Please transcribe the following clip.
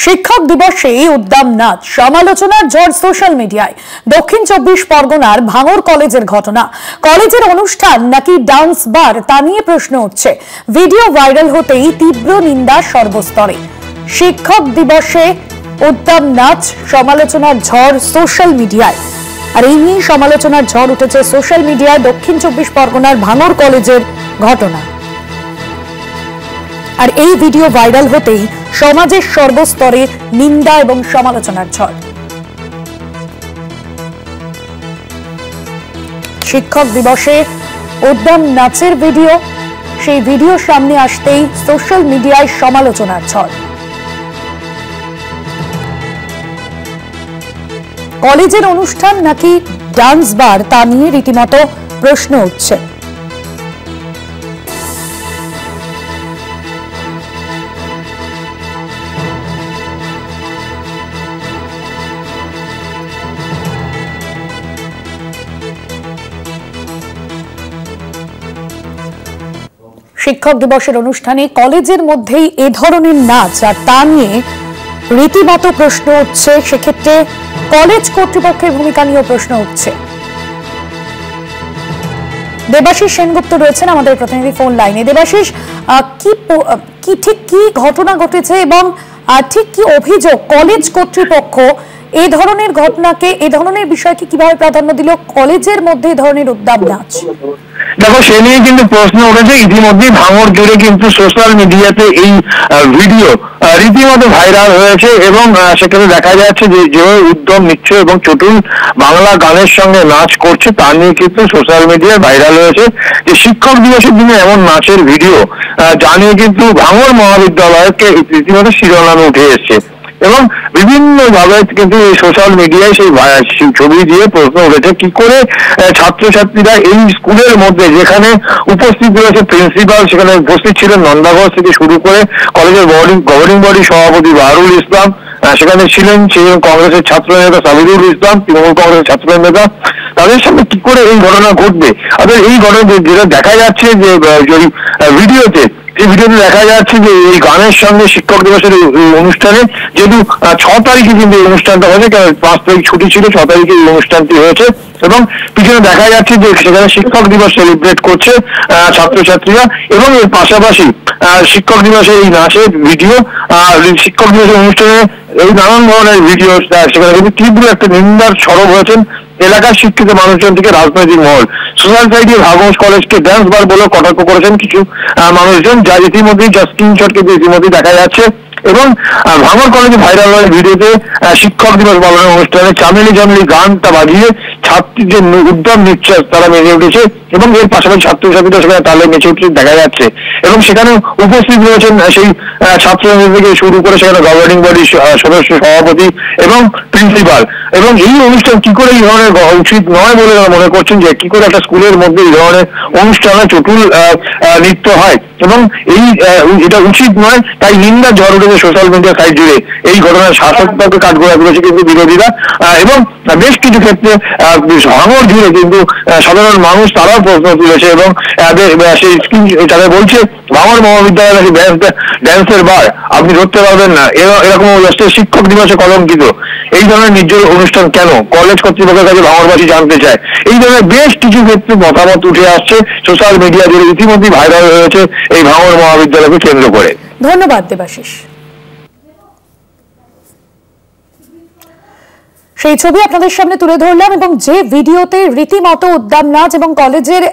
শিক্ষক দিবসে উদ্দাম নাচ সমালোচনার ঝড় সোশ্যাল মিডিয়ায়। দক্ষিণ 24 পরগনার ভাঙড় কলেজের ঘটনা। কলেজের অনুষ্ঠান নাকি ডান্স বার তা নিয়ে প্রশ্ন উঠছে। ভিডিও ভাইরাল হতেই তীব্র নিন্দা সর্বস্তরে। শিক্ষক দিবসে উদ্দাম নাচ সমালোচনার ঝড় সোশ্যাল মিডিয়ায়। আর এই নিয়ে সমালোচনার ঝড় উঠেছে সোশ্যাল মিডিয়ায় দক্ষিণ 24 পরগনার ভাঙড় কলেজের ঘটনা। আর এই ভিডিও ভাইরাল হতেই সমাজের সর্বস্তরে নিন্দা এবং সমালোচনার ঝড়। শিক্ষক দিবসে উদ্দাম নাচের ভিডিও, সেই ভিডিও সামনে আসতেই সোশ্যাল মিডিয়ায় সমালোচনার ঝড়। কলেজের অনুষ্ঠান নাকি ডান্স বার তা নিয়ে রীতিমতো প্রশ্ন উঠছে। শিক্ষক দিবসের অনুষ্ঠানে কলেজের মধ্যেই এ ধরনের নাচ আর তা নিয়ে রীতিমতো প্রশ্ন উঠছে। সেক্ষেত্রে কলেজ কর্তৃপক্ষের ভূমিকা নিয়েও প্রশ্ন উঠছে। দেবাশিস সেনগুপ্ত রয়েছেন আমাদের প্রতিনিধি ফোন লাইনে। দেবাশিস, ঠিক কি ঘটনা ঘটেছে এবং ঠিক কি অভিযোগ? কলেজ কর্তৃপক্ষ এই ধরনের ঘটনাকে, এই ধরনের বিষয়কে কিভাবে প্রাধান্য দিল কলেজের মধ্যে এই ধরনের উদ্দাম নাচ? দেখো, সে নিয়ে কিন্তু প্রশ্ন উঠেছে। ইতিমধ্যে ভাঙড় জুড়ে কিন্তু সোশ্যাল মিডিয়াতে এই ভিডিও রীতিমতো ভাইরাল হয়েছে এবং সেখানে দেখা যাচ্ছে যে যেভাবে উদ্যম নিচ্ছে এবং চটুল বাংলা গানের সঙ্গে নাচ করছে তা নিয়ে কিন্তু সোশ্যাল মিডিয়ায় ভাইরাল হয়েছে যে শিক্ষক দিবসের দিনে এমন নাচের ভিডিও যা নিয়ে কিন্তু ভাঙড় মহাবিদ্যালয়কে রীতিমতো শিরোনামে উঠে এসছে এবং বিভিন্ন ভাবে কিন্তু এই সোশ্যাল মিডিয়ায় সেই ছবি দিয়ে প্রশ্ন উঠেছে কি করে ছাত্রছাত্রীরা এই স্কুলের মধ্যে, যেখানে উপস্থিত রয়েছে প্রিন্সিপাল, সেখানে উপস্থিত ছিলেন নন্দা ঘোষ থেকে শুরু করে কলেজের গভর্নিং বডি সভাপতি বাহারুল ইসলাম, সেখানে ছিলেন কংগ্রেসের ছাত্র নেতা সাবিরুল ইসলাম, তৃণমূল কংগ্রেসের ছাত্র নেতা, তাদের সামনে কি করে এই ঘটনা ঘটবে? অর্থাৎ এই ঘটনা যেটা দেখা যাচ্ছে যে ভিডিওতে, এই ভিডিওতে দেখা যাচ্ছে যে এই গানের সঙ্গে শিক্ষক দিবসের অনুষ্ঠানে, যেহেতু 6 তারিখে কিন্তু এই অনুষ্ঠানটা হয়েছে, 5 তারিখ ছুটি ছিল, 6 তারিখে এই অনুষ্ঠানটি হয়েছে এবং পিছনে দেখা যাচ্ছে যে সেখানে শিক্ষক দিবস সেলিব্রেট করছে ছাত্রছাত্রীরা এবং এর পাশাপাশি শিক্ষক দিবসের এই নাচের ভিডিও, শিক্ষক দিবসের অনুষ্ঠানে এই নানান ধরনের ভিডিও, সেখানে কিন্তু তীব্র একটা নিন্দার সরব হয়েছেন এলাকার শিক্ষিত মানুষজন থেকে রাজনৈতিক মহল। সোশ্যাল সাইটে ভাগড় কলেজকে ড্যান্স বার বলেও কটাক্ষ করেছেন কিছু মানুষজন, যা ইতিমধ্যেই স্ক্রিনশট কিন্তু ইতিমধ্যেই দেখা যাচ্ছে। এবং ভাঙড় কলেজে ভাইরাল হওয়ার ভিডিওতে শিক্ষক দিবস পালনের অনুষ্ঠানে চামেলি চামেলি গানটা বাজিয়ে ছাত্রীদের উদ্যম নিশ্বাস তারা মেজে উঠেছে এবং এর পাশাপাশি ছাত্রছাত্রীরা সেখানে তালে মেচে উঠতে দেখা যাচ্ছে এবং সেখানে উপস্থিত রয়েছেন সেই ছাত্রছাত্রী থেকে শুরু করে সেখানে গভর্নিং বডি সদস্য, সভাপতি এবং প্রিন্সিপাল। এবং এই অনুষ্ঠান কি করে এই ধরনের উচিত নয় বলে তারা মনে করছেন যে কি করে একটা স্কুলের মধ্যে এই ধরনের অনুষ্ঠানে চটুল নৃত্য হয় এবং এটা উচিত নয়, তাই নিন্দা ঝড় উঠেছে সোশ্যাল মিডিয়া সাইট জুড়ে। এই ঘটনার শাসক দলকে কাঠগড়ায় তুলেছে কিন্তু বিরোধীরা এবং বেশ কিছু ক্ষেত্রে ভাঙড় জুড়ে কিন্তু সাধারণ মানুষ তারাও প্রশ্ন তুলেছে এবং সেই স্কিম তাদের বলছে ভাঙড় মহাবিদ্যালয় নাকি ড্যান্সের বার, আপনি ধরতে পারবেন না, এরকম শিক্ষক দিবসে কলঙ্কিত। এই ধরনের নির্জল অনুষ্ঠান কেন? কলেজ কর্তৃপক্ষের কাছে ভাঙড়বাসী জানতে চায়। এই ধরনের বেশ কিছু ক্ষেত্রে মতামত উঠে আসছে সোশ্যাল মিডিয়া জুড়ে, ইতিমধ্যেই ভাইরাল হয়েছে এই ভাঙড় মহাবিদ্যালয়কে কেন্দ্র করে। ধন্যবাদ দেবাশিস। সেই ছবি আপনাদের সামনে তুলে ধরলাম এবং যে ভিডিওতে রীতিমতো উদ্দাম নাচ এবং কলেজের